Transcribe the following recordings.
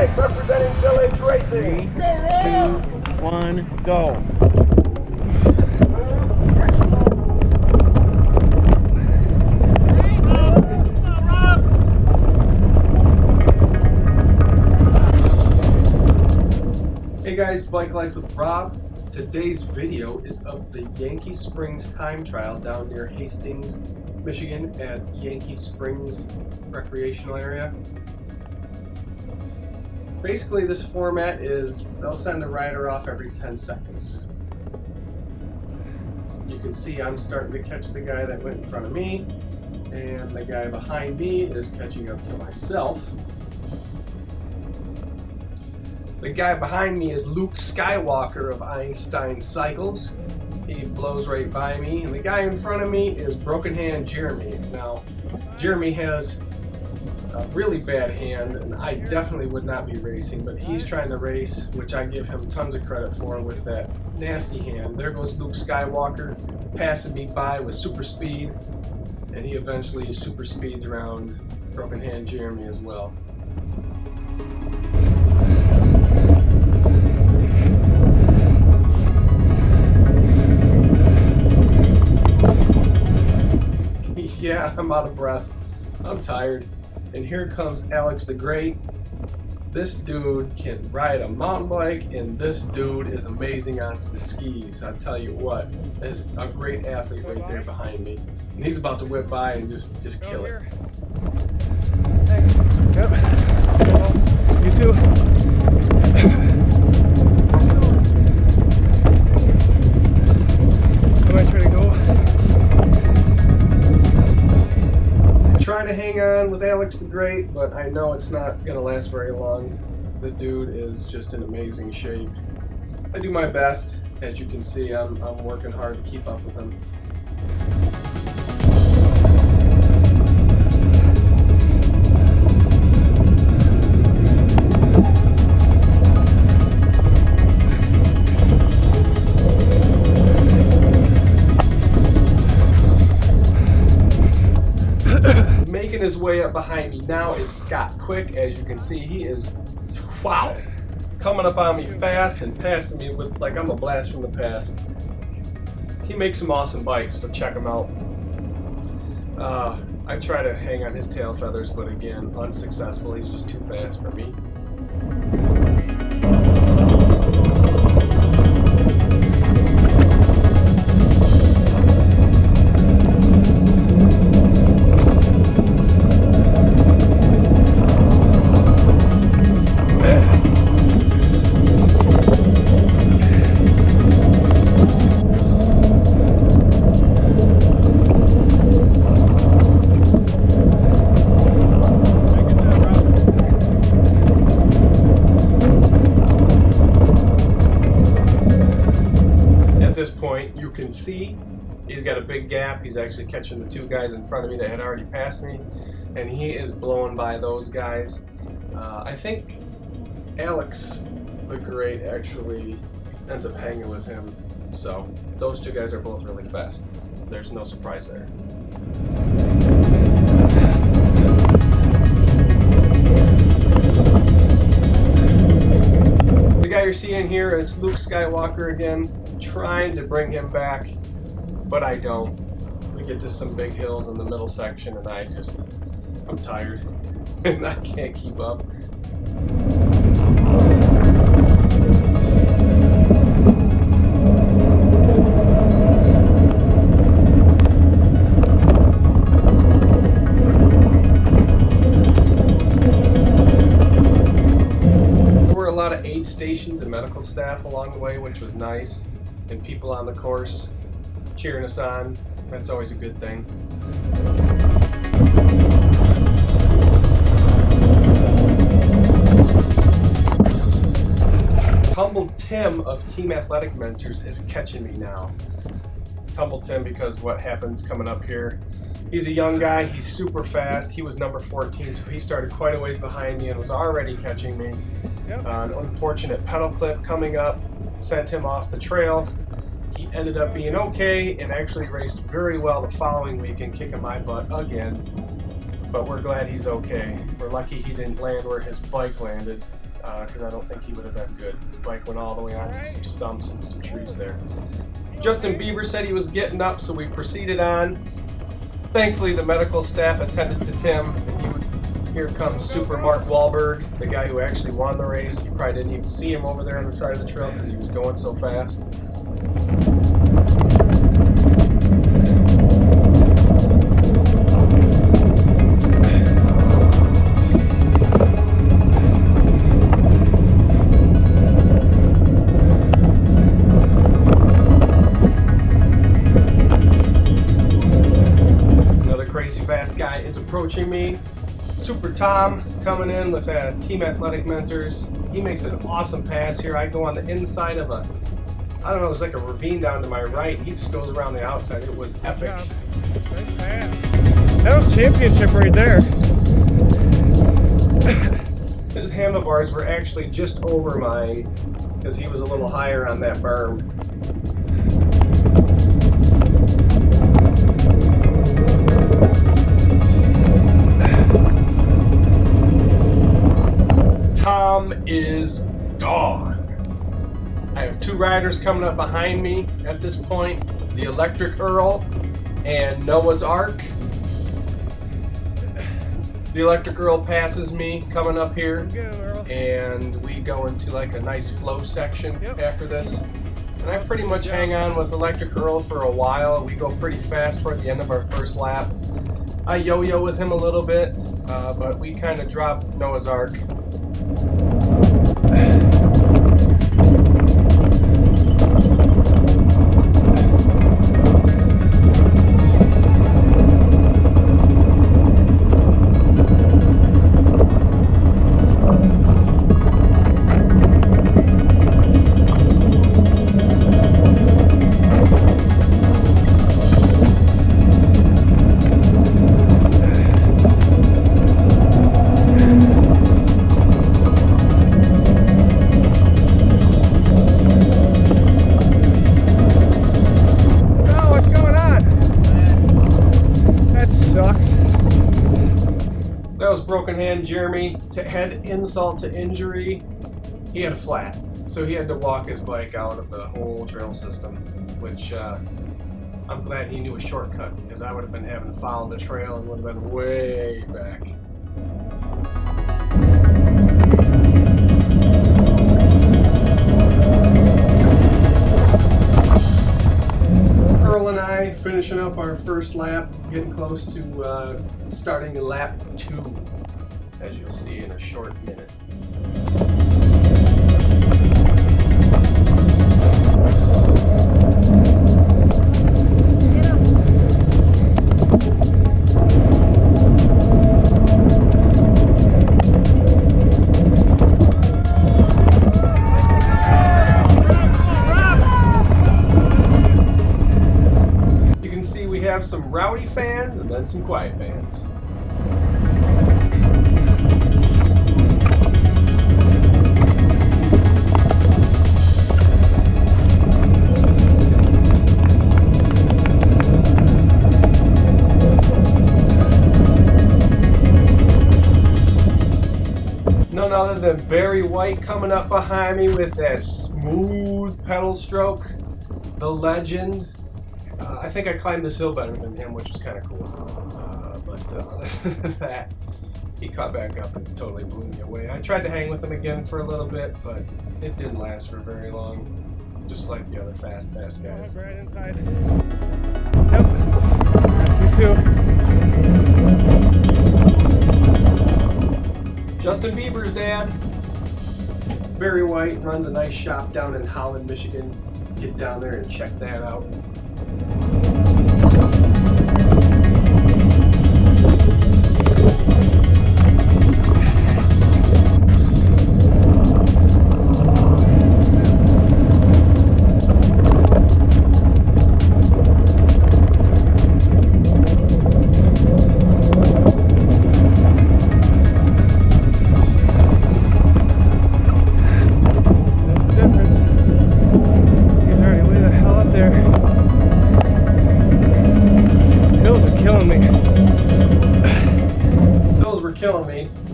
flag representing Village Racing. 3, 2, 1, go. Hey guys, Bike Life with Rob. Today's video is of the Yankee Springs Time Trial down near Hastings, Michigan at Yankee Springs recreational area. Basically this format is they'll send a rider off every 10 seconds. You can see I'm starting to catch the guy that went in front of me, and the guy behind me is catching up to myself. The guy behind me is Luke Skywalker of Einstein Cycles. He blows right by me. And the guy in front of me is Broken Hand Jeremy. Now, Jeremy has a really bad hand, and I definitely would not be racing, but he's trying to race, which I give him tons of credit for with that nasty hand. There goes Luke Skywalker, passing me by with super speed, and he eventually super speeds around Broken Hand Jeremy as well. Yeah, I'm out of breath. I'm tired. And here comes Alex the Great. This dude can ride a mountain bike, and this dude is amazing on the skis. I tell you what, there's a great athlete right there behind me. And he's about to whip by and just kill it. Hey. Yep. You too. I'm gonna try to go. Trying to hang on with Alex the Great, but I know it's not going to last very long. The dude is just in amazing shape. I do my best. As you can see, I'm working hard to keep up with him. Making his way up behind me now is Scott Quick. As you can see, he is, wow, coming up on me fast and passing me with like I'm a blast from the past. He makes some awesome bikes, so check him out. I try to hang on his tail feathers, but again, unsuccessful. He's just too fast for me. Point, you can see he's got a big gap. He's actually catching the two guys in front of me that had already passed me, and he is blowing by those guys. I think Alex the Great actually ends up hanging with him, so those two guys are both really fast. There's no surprise there. The guy you're seeing here is Luke Skywalker again. Trying to bring him back, but I don't. We get to some big hills in the middle section, and I'm tired, and I can't keep up. There were a lot of aid stations and medical staff along the way, which was nice. And people on the course cheering us on. That's always a good thing. Tumble Tim of Team Athletic Mentors is catching me now. Tumble Tim because what happens coming up here. He's a young guy, he's super fast. He was number 14, so he started quite a ways behind me and was already catching me. An unfortunate pedal clip coming up sent him off the trail. He ended up being okay and actually raced very well the following week and kicking my butt again. But we're glad he's okay. We're lucky he didn't land where his bike landed. because I don't think he would have been good. His bike went all the way onto some stumps and some trees there. Justin Bieber said he was getting up, so we proceeded on. Thankfully, the medical staff attended to Tim. Here comes Super Mark Wahlberg, the guy who actually won the race. You probably didn't even see him over there on the side of the trail because he was going so fast. Another crazy fast guy is approaching me. Super Tom coming in with Team Athletic Mentors. He makes an awesome pass here. I go on the inside of a, I don't know, it's like a ravine down to my right. He just goes around the outside. It was epic. Nice pass. That was championship right there. His handlebars were actually just over mine because he was a little higher on that berm. Tom is gone. I have two riders coming up behind me at this point, the Electric Earl and Noah's Ark. The Electric Earl passes me coming up here, and we go into like a nice flow section after this. And I pretty much hang on with Electric Earl for a while. We go pretty fast toward the end of our first lap. I yo-yo with him a little bit, but we kind of drop Noah's Ark. Broken hand Jeremy had insult to injury. He had a flat, so he had to walk his bike out of the whole trail system, which I'm glad he knew a shortcut because I would have been having to follow the trail and would have been way back. Earl and I finishing up our first lap, getting close to starting lap 2. As you'll see in a short minute. You can see we have some rowdy fans and then some quiet fans. None other than Barry White coming up behind me with that smooth pedal stroke. The legend. I think I climbed this hill better than him, which was kind of cool. But that, he caught back up and totally blew me away. I tried to hang with him again for a little bit, but it didn't last for very long. Just like the other fast guys. Right inside. Yep. Me too. Justin Bieber's dad, Barry White, runs a nice shop down in Holland, Michigan. Get down there and check that out.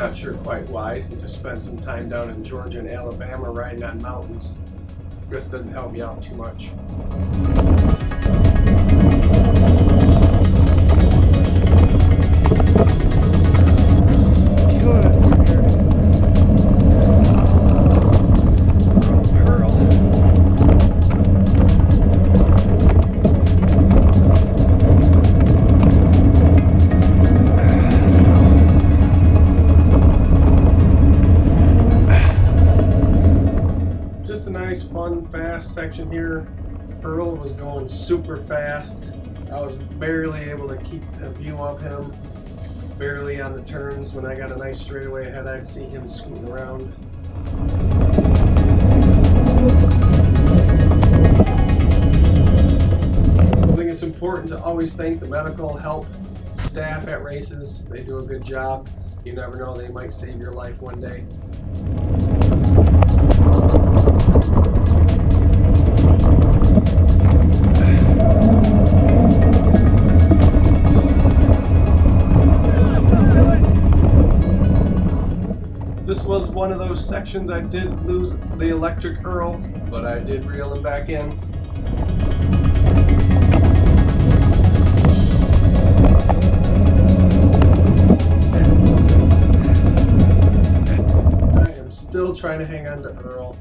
Not sure quite why, since I spent some time down in Georgia and Alabama riding on mountains. This doesn't help me out too much. Fun, fast section here. Earl was going super fast. I was barely able to keep a view of him. Barely on the turns. When I got a nice straightaway ahead, I'd see him scooting around. I think it's important to always thank the medical help staff at races. They do a good job. You never know, they might save your life one day. This was one of those sections I did lose the electric Earl, but I did reel him back in. I am still trying to hang on to Earl,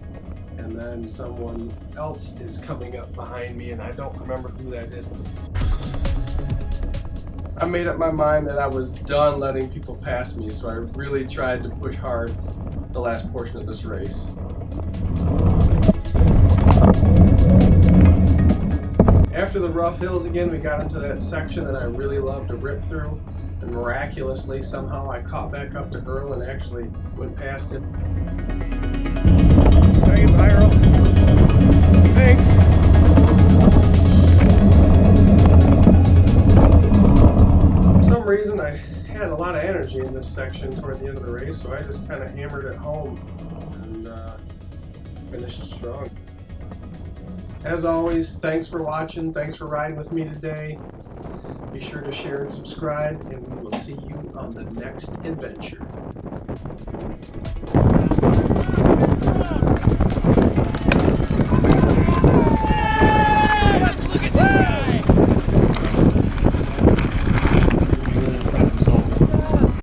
and then someone else is coming up behind me, and I don't remember who that is. I made up my mind that I was done letting people pass me, so I really tried to push hard the last portion of this race. After the rough hills again, we got into that section that I really love to rip through, and miraculously somehow I caught back up to Earl and actually went past him. Hey, bye, Earl. Thanks. Reason I had a lot of energy in this section toward the end of the race, so I just kind of hammered it home and finished strong. As always, thanks for watching, thanks for riding with me today. Be sure to share and subscribe, and we will see you on the next adventure.